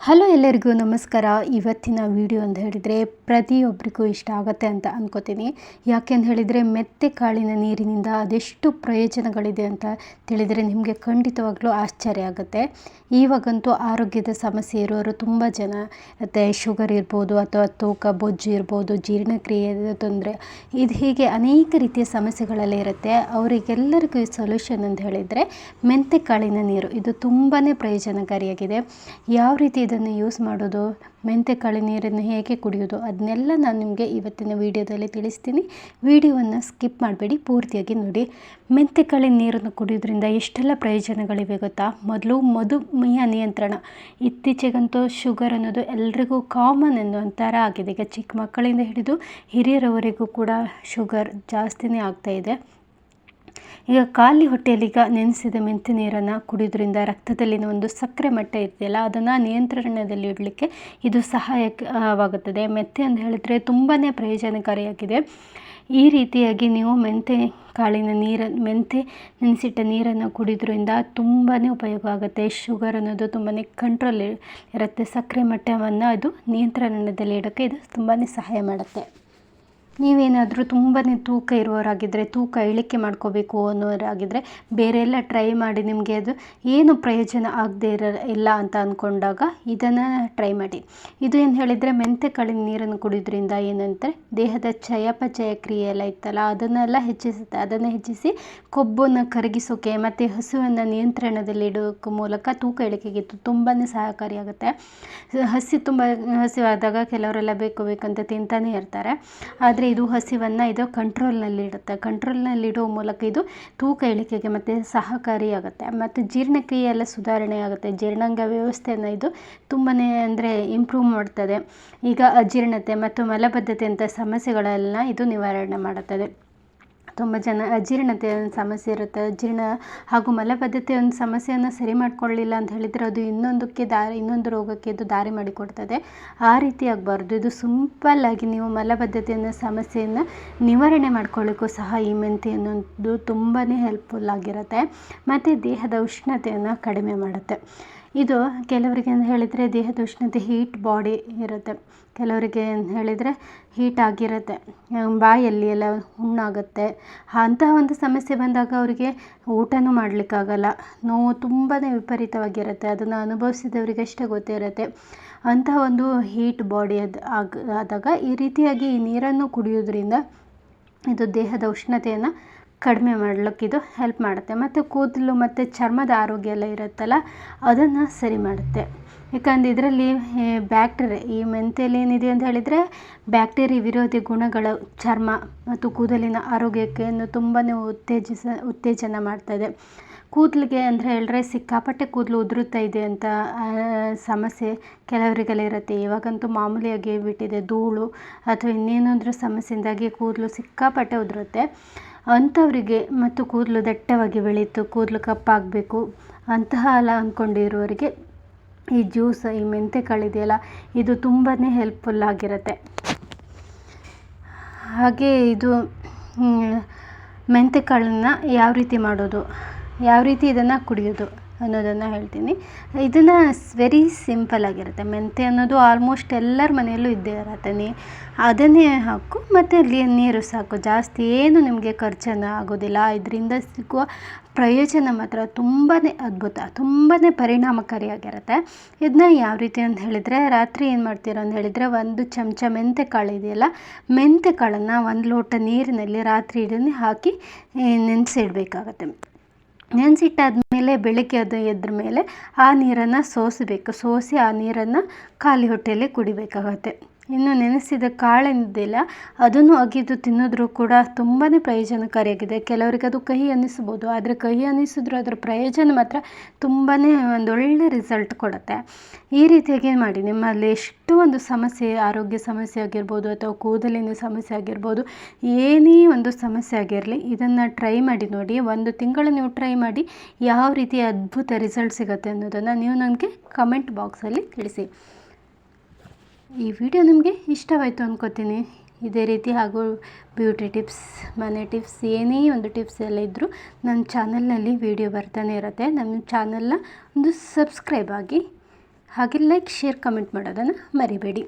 Hello ಎಲ್ಲರಿಗೂ ನಮಸ್ಕಾರ. ಇವತ್ತಿನ ವಿಡಿಯೋ ಅಂತ ಹೇಳಿದರೆ ಪ್ರತಿಯೊಬ್ಬರಿಗೂ ಇಷ್ಟ ಆಗುತ್ತೆ ಅಂತ ಅಂದ್ಕೋತೀನಿ. ಯಾಕೆ ಅಂತ ಹೇಳಿದರೆ ಮೆತ್ತೆ ಕಾಳಿನ ನೀರಿನಿಂದ ಅದೆಷ್ಟು ಪ್ರಯೋಜನಗಳಿದೆ ಅಂತ ತಿಳಿದರೆ ನಿಮಗೆ ಖಂಡಿತವಾಗ್ಲೂ ಆಶ್ಚರ್ಯ ಆಗುತ್ತೆ. ಇವಾಗಂತೂ ಆರೋಗ್ಯದ ಸಮಸ್ಯೆ ಇರೋರು ತುಂಬ ಜನ ಮತ್ತು ಶುಗರ್ ಇರ್ಬೋದು ಅಥವಾ ತೂಕ ಬೊಜ್ಜು ಇರ್ಬೋದು, ಜೀರ್ಣಕ್ರಿಯೆಯ ತೊಂದರೆ, ಇದು ಹೀಗೆ ಅನೇಕ ರೀತಿಯ ಸಮಸ್ಯೆಗಳೆಲ್ಲ ಇರುತ್ತೆ. ಅವರಿಗೆಲ್ಲರಿಗೂ ಸೊಲ್ಯೂಷನ್ ಅಂತ ಹೇಳಿದರೆ ಮೆಂತೆ ಕಾಳಿನ ನೀರು. ಇದು ತುಂಬಾ ಪ್ರಯೋಜನಕಾರಿಯಾಗಿದೆ. ಯಾವ ರೀತಿ ಇದನ್ನು ಯೂಸ್ ಮಾಡೋದು, ಮೆಂತೆ ಕಾಳಿನ ನೀರನ್ನು ಹೇಗೆ ಕುಡಿಯೋದು, ಅದನ್ನೆಲ್ಲ ನಾನು ನಿಮಗೆ ಇವತ್ತಿನ ವಿಡಿಯೋದಲ್ಲಿ ತಿಳಿಸ್ತೀನಿ. ವಿಡಿಯೋವನ್ನು ಸ್ಕಿಪ್ ಮಾಡಬೇಡಿ, ಪೂರ್ತಿಯಾಗಿ ನೋಡಿ. ಮೆಂತೆ ಕಾಳಿನ ನೀರನ್ನು ಕುಡಿಯೋದ್ರಿಂದ ಎಷ್ಟೆಲ್ಲ ಪ್ರಯೋಜನಗಳಿವೆ ಗೊತ್ತಾ? ಮೊದಲು ಮಧುಮೇಹ ನಿಯಂತ್ರಣ. ಇತ್ತೀಚೆಗಂತೂ ಶುಗರ್ ಅನ್ನೋದು ಎಲ್ರಿಗೂ ಕಾಮನ್ ಅನ್ನೋ ಒಂಥರ ಆಗಿದೆ. ಈಗ ಚಿಕ್ಕ ಮಕ್ಕಳಿಂದ ಹಿಡಿದು ಹಿರಿಯರವರೆಗೂ ಕೂಡ ಶುಗರ್ ಜಾಸ್ತಿನೇ ಆಗ್ತಾಯಿದೆ. ಈಗ ಖಾಲಿ ಹೊಟ್ಟೆಯಲ್ಲಿ ನೆನೆಸಿದ ಮೆಂತೆ ನೀರನ್ನು ಕುಡಿಯೋದ್ರಿಂದ ರಕ್ತದಲ್ಲಿನ ಒಂದು ಸಕ್ಕರೆ ಮಟ್ಟ ಇದೆಯಲ್ಲ, ಅದನ್ನು ನಿಯಂತ್ರಣದಲ್ಲಿ ಇಡಲಿಕ್ಕೆ ಇದು ಸಹಾಯಕವಾಗುತ್ತದೆ. ಮೆಂತೆ ಅಂತ ಹೇಳಿದರೆ ತುಂಬಾ ಪ್ರಯೋಜನಕಾರಿಯಾಗಿದೆ. ಈ ರೀತಿಯಾಗಿ ನೀವು ಮೆಂತೆ ನೆನೆಸಿಟ್ಟ ನೀರನ್ನು ಕುಡಿಯೋದ್ರಿಂದ ತುಂಬಾ ಉಪಯೋಗ ಆಗುತ್ತೆ. ಶುಗರ್ ಅನ್ನೋದು ತುಂಬಾ ಕಂಟ್ರೋಲ್ ಇರುತ್ತೆ. ಸಕ್ಕರೆ ಮಟ್ಟವನ್ನು ಅದು ನಿಯಂತ್ರಣದಲ್ಲಿ ಇಡೋಕ್ಕೆ ಇದು ತುಂಬಾ ಸಹಾಯ ಮಾಡುತ್ತೆ. ನೀವೇನಾದರೂ ತುಂಬಾ ತೂಕ ಇರುವವರಾಗಿದ್ದರೆ, ತೂಕ ಇಳಿಕೆ ಮಾಡ್ಕೋಬೇಕು ಅನ್ನೋರಾಗಿದ್ದರೆ, ಬೇರೆ ಎಲ್ಲ ಟ್ರೈ ಮಾಡಿ ನಿಮಗೆ ಅದು ಏನು ಪ್ರಯೋಜನ ಆಗದೆ ಇಲ್ಲ ಅಂತ ಅಂದ್ಕೊಂಡಾಗ ಇದನ್ನು ಟ್ರೈ ಮಾಡಿ. ಇದು ಏನು ಹೇಳಿದರೆ ಮೆಂತೆ ಕಾಳಿನ ನೀರನ್ನು ಕುಡಿಯೋದ್ರಿಂದ ಏನಂದರೆ ದೇಹದ ಚಯಾಪಚಯ ಕ್ರಿಯೆ ಎಲ್ಲ ಇತ್ತಲ್ಲ, ಅದನ್ನೆಲ್ಲ ಹೆಚ್ಚಿಸುತ್ತೆ. ಅದನ್ನು ಹೆಚ್ಚಿಸಿ ಕೊಬ್ಬನ್ನು ಕರಗಿಸೋಕೆ ಮತ್ತು ಹಸುವನ್ನು ನಿಯಂತ್ರಣದಲ್ಲಿ ಇಡೋಕ್ಕೆ ಮೂಲಕ ತೂಕ ಇಳಿಕೆಗೆ ತುಂಬಾ ಸಹಕಾರಿಯಾಗುತ್ತೆ. ಹಸಿವಾದಾಗ ಕೆಲವರೆಲ್ಲ ಬೇಕಂತ ತಿಂತಾನೆ ಇರ್ತಾರೆ. ಆದರೆ ಇದು ಹಸಿವನ್ನು ಕಂಟ್ರೋಲ್ನಲ್ಲಿಡುವ ಮೂಲಕ ಇದು ತೂಕ ಇಳಿಕೆಗೆ ಮತ್ತು ಸಹಕಾರಿಯಾಗುತ್ತೆ. ಮತ್ತು ಜೀರ್ಣಕ್ರಿಯೆ ಎಲ್ಲ ಸುಧಾರಣೆ ಆಗುತ್ತೆ. ಜೀರ್ಣಾಂಗ ವ್ಯವಸ್ಥೆಯನ್ನು ಇದು ತುಂಬಾ ಇಂಪ್ರೂವ್ ಮಾಡ್ತದೆ. ಈಗ ಅಜೀರ್ಣತೆ ಮತ್ತು ಮಲಬದ್ಧತೆಯಂಥ ಸಮಸ್ಯೆಗಳೆಲ್ಲ ಇದು ನಿವಾರಣೆ ಮಾಡುತ್ತದೆ. ತುಂಬ ಜನ ಅಜೀರ್ಣತೆ ಸಮಸ್ಯೆ ಇರುತ್ತೆ. ಅಜೀರ್ಣ ಹಾಗೂ ಮಲಬದ್ಧತೆ ಒಂದು ಸಮಸ್ಯೆಯನ್ನು ಸರಿ ಮಾಡ್ಕೊಳ್ಳಿಲ್ಲ ಅಂತ ಹೇಳಿದರೆ ಅದು ಇನ್ನೊಂದು ರೋಗಕ್ಕೆ ಇದು ದಾರಿ ಮಾಡಿಕೊಡ್ತದೆ. ಆ ರೀತಿ ಆಗಬಾರ್ದು. ಇದು ಸಿಂಪಲ್ಲಾಗಿ ನೀವು ಮಲಬದ್ಧತೆಯನ್ನು ಸಮಸ್ಯೆಯನ್ನು ನಿವಾರಣೆ ಮಾಡ್ಕೊಳ್ಳಿಕ್ಕೂ ಸಹ ಈ ಮೆಂತೆ ಅನ್ನೋದು ತುಂಬಾ ಹೆಲ್ಪ್ಫುಲ್ ಆಗಿರುತ್ತೆ. ಮತ್ತು ದೇಹದ ಉಷ್ಣತೆಯನ್ನು ಕಡಿಮೆ ಮಾಡುತ್ತೆ. ಇದು ಕೆಲವರಿಗೆ ಅಂತ ಹೇಳಿದರೆ ದೇಹದ ಉಷ್ಣತೆ ಹೀಟ್ ಬಾಡಿ ಇರುತ್ತೆ. ಕೆಲವರಿಗೆ ಅಂತ ಹೇಳಿದರೆ ಹೀಟ್ ಆಗಿರುತ್ತೆ, ಬಾಯಲ್ಲಿ ಎಲ್ಲ ಹುಣ್ಣಾಗುತ್ತೆ. ಅಂತಹ ಒಂದು ಸಮಸ್ಯೆ ಬಂದಾಗ ಅವರಿಗೆ ಊಟನೂ ಮಾಡಲಿಕ್ಕಾಗಲ್ಲ, ನೋವು ತುಂಬಾ ವಿಪರೀತವಾಗಿರುತ್ತೆ. ಅದನ್ನು ಅನುಭವಿಸಿದವರಿಗೆ ಅಷ್ಟೇ ಗೊತ್ತಿರುತ್ತೆ. ಅಂತಹ ಒಂದು ಹೀಟ್ ಬಾಡಿ ಆದಾಗ ಈ ರೀತಿಯಾಗಿ ಈ ನೀರನ್ನು ಕುಡಿಯೋದ್ರಿಂದ ಇದು ದೇಹದ ಉಷ್ಣತೆಯನ್ನು ಕಡಿಮೆ ಮಾಡಲಿಕ್ಕೆ ಇದು ಹೆಲ್ಪ್ ಮಾಡುತ್ತೆ. ಮತ್ತು ಕೂದಲು ಮತ್ತು ಚರ್ಮದ ಆರೋಗ್ಯ ಎಲ್ಲ ಇರುತ್ತಲ್ಲ, ಅದನ್ನು ಸರಿ ಮಾಡುತ್ತೆ. ಯಾಕಂದರೆ ಇದರಲ್ಲಿ ಬ್ಯಾಕ್ಟೀರಿಯಾ, ಈ ಮೆಂತೆಯಲ್ಲಿ ಏನಿದೆ ಅಂತ ಹೇಳಿದರೆ ಬ್ಯಾಕ್ಟೀರಿಯಾ ವಿರೋಧಿ ಗುಣಗಳು ಚರ್ಮ ಮತ್ತು ಕೂದಲಿನ ಆರೋಗ್ಯಕ್ಕೆ ತುಂಬಾ ಉತ್ತೇಜನ ಮಾಡ್ತದೆ. ಕೂದಲಿಗೆ ಅಂದರೆ ಹೇಳಿದ್ರೆ ಸಿಕ್ಕಾಪಟ್ಟೆ ಕೂದಲು ಉದುರುತ್ತಾ ಇದೆ ಅಂತ ಸಮಸ್ಯೆ ಕೆಲವರಿಗೆಲ್ಲ ಇರುತ್ತೆ. ಇವಾಗಂತೂ ಮಾಮೂಲಿಯಾಗಿ ಬಿಟ್ಟಿದೆ. ಧೂಳು ಅಥವಾ ಇನ್ನೇನಾದರೂ ಸಮಸ್ಯೆಯಿಂದಾಗಿ ಕೂದಲು ಸಿಕ್ಕಾಪಟ್ಟೆ ಉದುರುತ್ತೆ. ಅಂಥವರಿಗೆ ಮತ್ತು ಕೂದಲು ದಟ್ಟವಾಗಿ ಬೆಳೀತು, ಕೂದಲು ಕಪ್ಪಾಗಬೇಕು ಅಂತಹ ಎಲ್ಲ ಅಂದ್ಕೊಂಡಿರೋರಿಗೆ ಈ ಜ್ಯೂಸ್, ಈ ಮೆಂತೆ ಕಾಳಿದೆಯಲ್ಲ, ಇದು ತುಂಬಾ ಹೆಲ್ಪ್ಫುಲ್ ಆಗಿರುತ್ತೆ. ಹಾಗೆ ಇದು ಮೆಂತೆ ಕಾಳನ್ನು ಯಾವ ರೀತಿ ಮಾಡೋದು, ಯಾವ ರೀತಿ ಇದನ್ನು ಕುಡಿಯೋದು ಅನ್ನೋದನ್ನು ಹೇಳ್ತೀನಿ. ಇದನ್ನು ವೆರಿ ಸಿಂಪಲ್ ಆಗಿರುತ್ತೆ. ಮೆಂತೆ ಅನ್ನೋದು ಆಲ್ಮೋಸ್ಟ್ ಎಲ್ಲರ ಮನೆಯಲ್ಲೂ ಇದ್ದೇ ಇರತ್ತೆ. ಅದನ್ನೇ ಹಾಕು ಮತ್ತು ಅಲ್ಲಿ ನೀರು ಸಾಕು. ಜಾಸ್ತಿ ಏನು ನಿಮಗೆ ಖರ್ಚನ್ನು ಆಗೋದಿಲ್ಲ. ಇದರಿಂದ ಸಿಗುವ ಪ್ರಯೋಜನ ಮಾತ್ರ ತುಂಬಾ ಅದ್ಭುತ, ತುಂಬಾ ಪರಿಣಾಮಕಾರಿಯಾಗಿರುತ್ತೆ. ಇದನ್ನ ಯಾವ ರೀತಿ ಅಂತ ಹೇಳಿದರೆ, ರಾತ್ರಿ ಏನು ಮಾಡ್ತೀರಾ ಅಂತ ಹೇಳಿದರೆ, 1 ಚಮಚ ಮೆಂತೆ ಕಾಳು ಇದೆಯಲ್ಲ, ಮೆಂತೆ ಕಾಳನ್ನು 1 ಲೋಟ ನೀರಿನಲ್ಲಿ ರಾತ್ರಿ ಇದನ್ನು ಹಾಕಿ ನೆನೆಸಿಡಬೇಕಾಗತ್ತೆ. ನೆನೆಸಿಟ್ಟಾದ್ಮೇಲೆ ಬೆಳಗ್ಗೆ ಅದು ಎದ್ದ ಮೇಲೆ ಆ ನೀರನ್ನು ಸೋಸಿ ಆ ನೀರನ್ನು ಖಾಲಿ ಹೊಟ್ಟೆಯಲ್ಲಿ ಕುಡಿಬೇಕಾಗತ್ತೆ. ಇನ್ನು ನೆನೆಸಿದ ಕಾಳೇನಿದೆಯಲ್ಲ, ಅದನ್ನು ಅಗಿದು ತಿನ್ನೋದ್ರೂ ಕೂಡ ತುಂಬಾ ಪ್ರಯೋಜನಕಾರಿಯಾಗಿದೆ. ಕೆಲವರಿಗೆ ಅದು ಕಹಿ ಅನ್ನಿಸ್ಬೋದು, ಆದರೆ ಕಹಿ ಅನ್ನಿಸಿದ್ರು ಅದರ ಪ್ರಯೋಜನ ಮಾತ್ರ ತುಂಬಾ ಒಂದೊಳ್ಳೆ ರಿಸಲ್ಟ್ ಕೊಡುತ್ತೆ. ಈ ರೀತಿಯಾಗಿ ಮಾಡಿ. ನಿಮ್ಮಲ್ಲಿ ಎಷ್ಟು ಒಂದು ಸಮಸ್ಯೆ, ಆರೋಗ್ಯ ಸಮಸ್ಯೆ ಆಗಿರ್ಬೋದು ಅಥವಾ ಕೂದಲಿನ ಸಮಸ್ಯೆ ಆಗಿರ್ಬೋದು, ಏನೇ ಒಂದು ಸಮಸ್ಯೆ ಆಗಿರಲಿ, ಇದನ್ನು ಟ್ರೈ ಮಾಡಿ ನೋಡಿ. 1 ತಿಂಗಳು ನೀವು ಟ್ರೈ ಮಾಡಿ ಯಾವ ರೀತಿ ಅದ್ಭುತ ರಿಸಲ್ಟ್ ಸಿಗುತ್ತೆ ಅನ್ನೋದನ್ನು ನೀವು ನನಗೆ ಕಮೆಂಟ್ ಬಾಕ್ಸಲ್ಲಿ ತಿಳಿಸಿ. ಈ ವಿಡಿಯೋ ನಿಮಗೆ ಇಷ್ಟವಾಯಿತು ಅಂದ್ಕೋತೀನಿ. ಇದೇ ರೀತಿ ಹಾಗೂ ಬ್ಯೂಟಿ ಟಿಪ್ಸ್, ಮನೆ ಟಿಪ್ಸ್, ಏನೇ ಒಂದು ಟಿಪ್ಸ್ ಎಲ್ಲ ಇದ್ದರೂ ನನ್ನ ಚಾನಲ್ನಲ್ಲಿ ವಿಡಿಯೋ ಬರ್ತಾನೆ ಇರುತ್ತೆ. ನನ್ನ ಚಾನಲ್ನ ಒಂದು ಸಬ್ಸ್ಕ್ರೈಬ್ ಆಗಿ ಹಾಗೆ ಲೈಕ್ ಶೇರ್ ಕಮೆಂಟ್ ಮಾಡೋದನ್ನು ಮರಿಬೇಡಿ.